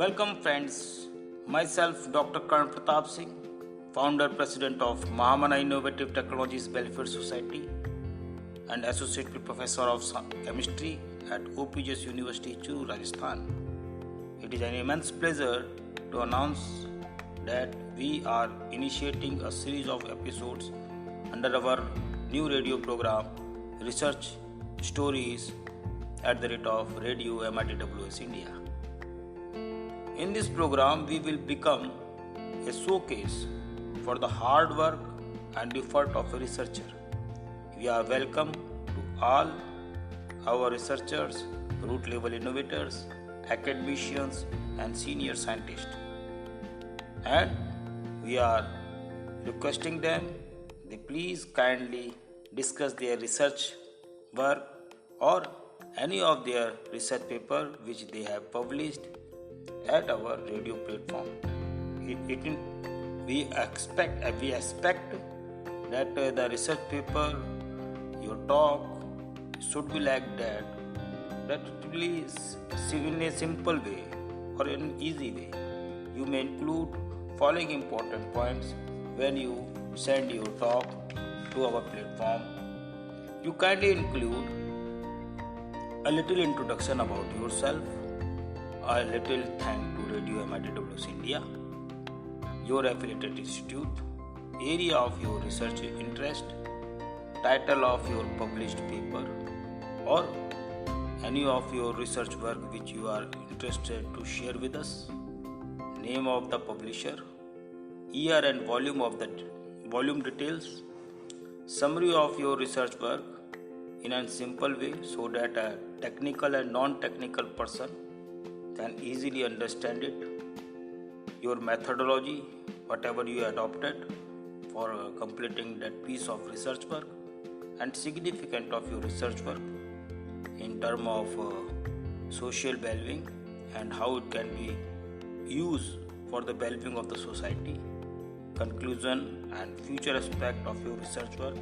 Welcome friends, myself Dr. Karan Pratap Singh, founder president of Mahamana Innovative Technologies Welfare Society and associate professor of chemistry at OPGS University, Churu, Rajasthan. It is an immense pleasure to announce that we are initiating a series of episodes under our new radio program Research Stories at the rate of Radio MITWS India. In this program, we will become a showcase for the hard work and effort of a researcher. We are welcome to all our researchers, root level innovators, academicians, and senior scientists. And we are requesting them they please kindly discuss their research work or any of their research paper which they have published at our radio platform. We expect that the research paper, your talk should be like that. That please, in a simple way or in an easy way, you may include following important points when you send your talk to our platform. You kindly include a little introduction about yourself, a little thank to Radio MITWS India, your affiliated institute, area of your research interest, title of your published paper, or any of your research work which you are interested to share with us, name of the publisher, year and volume of the volume details, summary of your research work in a simple way so that a technical and non-technical person can easily understand it, your methodology, whatever you adopted for completing that piece of research work, and significance of your research work in terms of social well-being and how it can be used for the well-being of the society, conclusion and future aspect of your research work.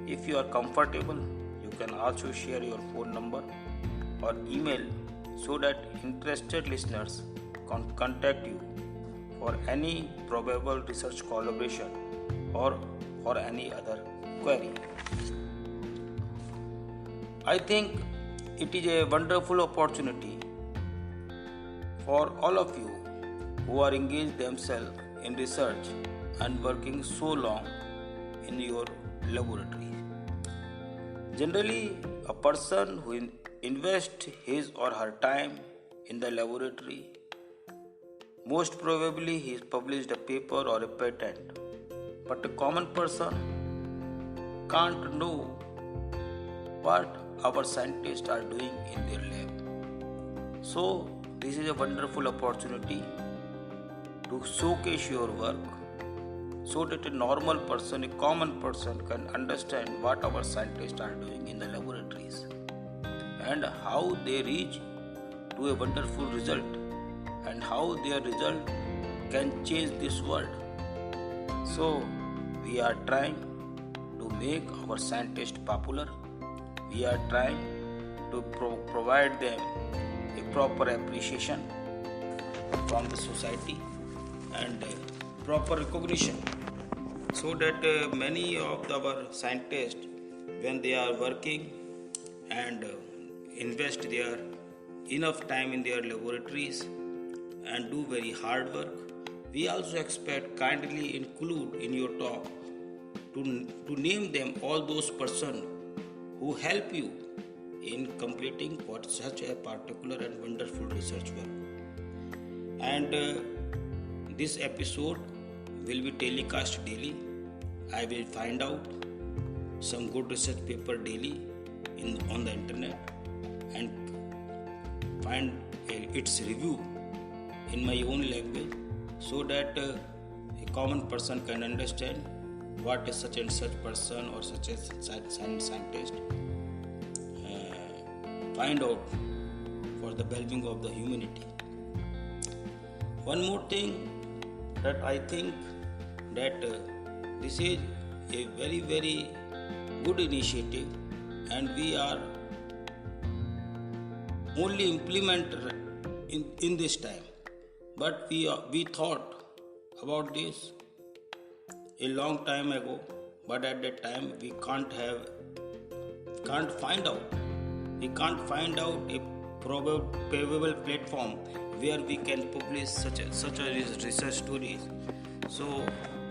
If you are comfortable, you can also share your phone number or email so that interested listeners can contact you for any probable research collaboration or for any other query. I think it is a wonderful opportunity for all of you who are engaged themselves in research and working so long in your laboratory. Generally, a person who invests his or her time in the laboratory, most probably he has published a paper or a patent. But a common person can't know what our scientists are doing in their lab. So, this is a wonderful opportunity to showcase your work so that a normal person, a common person can understand what our scientists are doing in the laboratories and how they reach to a wonderful result and how their result can change this world. So, we are trying to make our scientists popular. We are trying to provide them a proper appreciation from the society and proper recognition so that many of our scientists, when they are working and invest their enough time in their laboratories and do very hard work, we also expect kindly include in your talk to name them all those persons who help you in completing what such a particular and wonderful research work. And this episode will be telecast daily. I will find out some good research paper daily on the internet and find its review in my own language so that a common person can understand what is such and such person or such a scientist find out for the well-being of the humanity. One more thing that I think that this is a very, very good initiative and we are only implement in this time. But we thought about this a long time ago, but at that time we can't find out a probable platform where we can publish such a research stories. So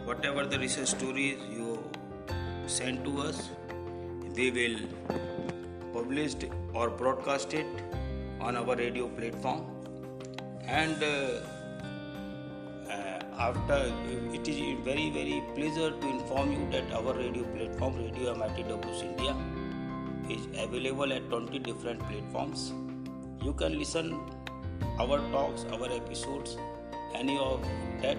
whatever the research stories you send to us, we will publish or broadcast it on our radio platform. And after it is very pleasure to inform you that our radio platform, Radio MITW India, is available at 20 different platforms. You can listen our talks, our episodes, any of that,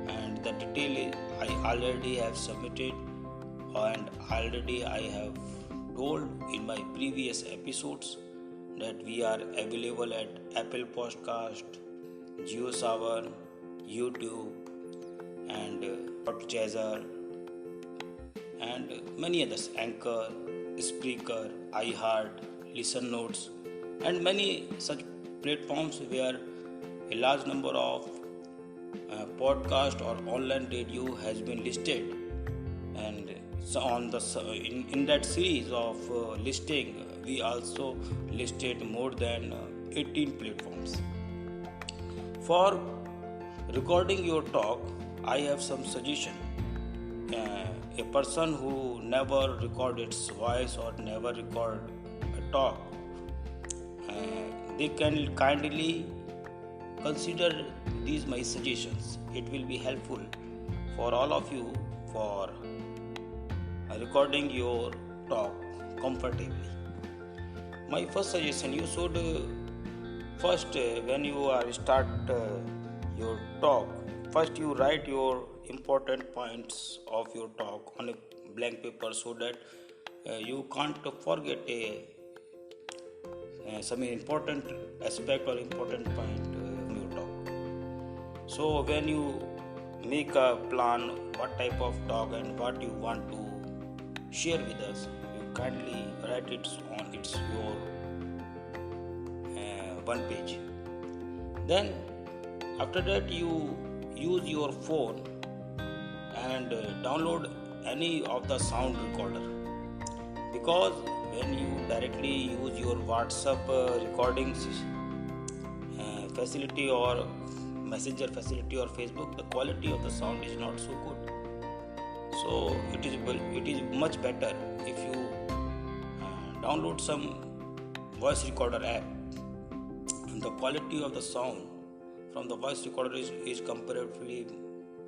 and the detail is I already have submitted, and already I have told in my previous episodes that we are available at Apple Podcast, JioSaavn, YouTube, and Podchaser, and many others, Anchor, Spreaker, iHeart, Listen Notes, and many such platforms where a large number of podcast or online radio has been listed. And so on in that series of listing, we also listed more than 18 platforms. For recording your talk, I have some suggestion. A person who never recorded its voice or never record a talk, they can kindly consider these my suggestions. It will be helpful for all of you for recording your talk comfortably. My first suggestion, you should first when you are start your talk, first you write your important points of your talk on a blank paper, so that you can't forget some important aspect or important point in your talk. So when you make a plan what type of talk and what you want to share with us, you kindly write it on your one page. Then after that you use your phone and download any of the sound recorder, because when you directly use your WhatsApp recording facility or Messenger facility or Facebook, the quality of the sound is not so good. So it is much better if you download some voice recorder app. The quality of the sound from the voice recorder is comparatively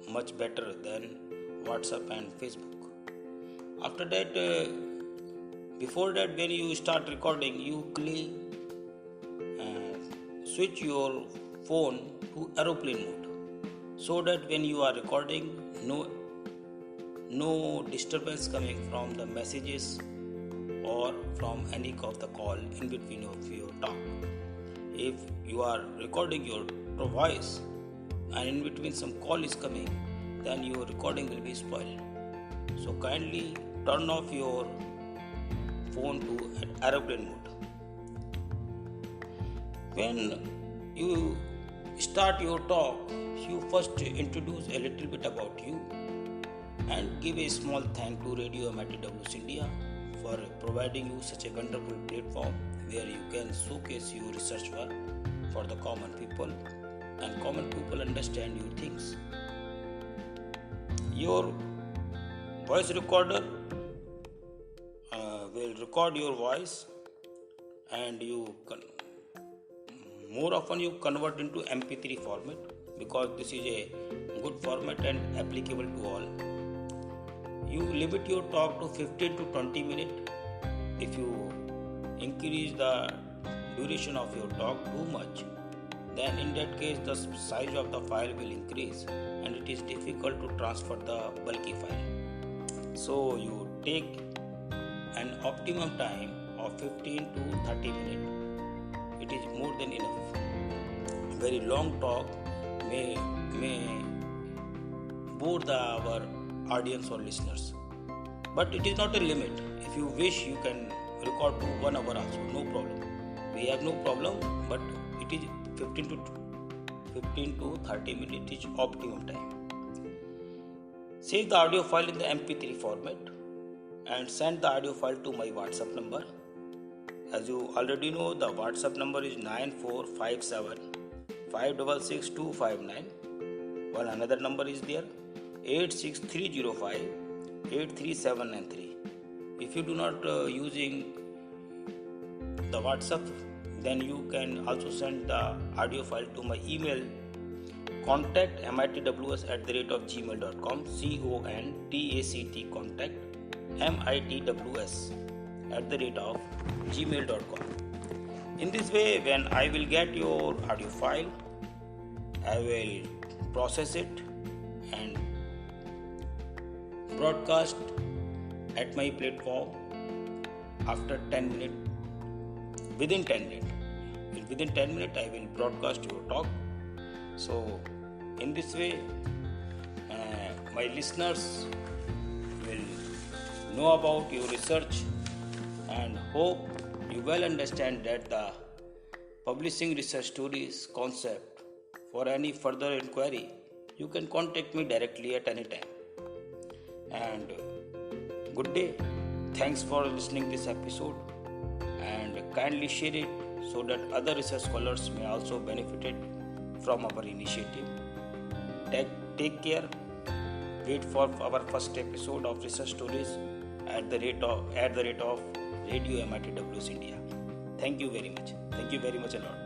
much better than WhatsApp and Facebook. After that, before that, when you start recording, you switch your phone to aeroplane mode, so that when you are recording, no disturbance coming from the messages or from any of the call in between of your talk. If you are recording your voice and in between some call is coming, then your recording will be spoiled. So kindly turn off your phone to aeroplane mode. When you start your talk, you first introduce a little bit about you and give a small thank to Radio MITW India for providing you such a wonderful platform where you can showcase your research work for the common people, and common people understand your things. Your voice recorder will record your voice, and more often you convert into MP3 format, because this is a good format and applicable to all. You limit your talk to 15 to 20 minutes. If you increase the duration of your talk too much, then in that case the size of the file will increase and it is difficult to transfer the bulky file. So you take an optimum time of 15 to 30 minutes. It is more than enough. Very long talk may bore our audience or listeners, but it is not a limit. If you wish, you can record to 1 hour also, no problem. We have no problem, but it is 15 to 30 minutes is optimum time. Save the audio file in the MP3 format and send the audio file to my WhatsApp number. As you already know, the WhatsApp number is 9457 566 259. While another number is there, 86305 83793. If you do not using the WhatsApp, then you can also send the audio file to my email contact mitws@gmail.com, contact contact mitws@gmail.com. In this way, when I will get your audio file, I will process it and broadcast at my platform after 10 minutes. Within 10 minutes I will broadcast your talk. So in this way, my listeners will know about your research, and hope you well understand that the publishing research stories concept. For any further inquiry, you can contact me directly at any time. And good day. Thanks for listening this episode, and kindly share it so that other research scholars may also benefit from our initiative. Take care. Wait for our first episode of Research Stories at the rate of Radio MITWS India. Thank you very much. Thank you very much a lot.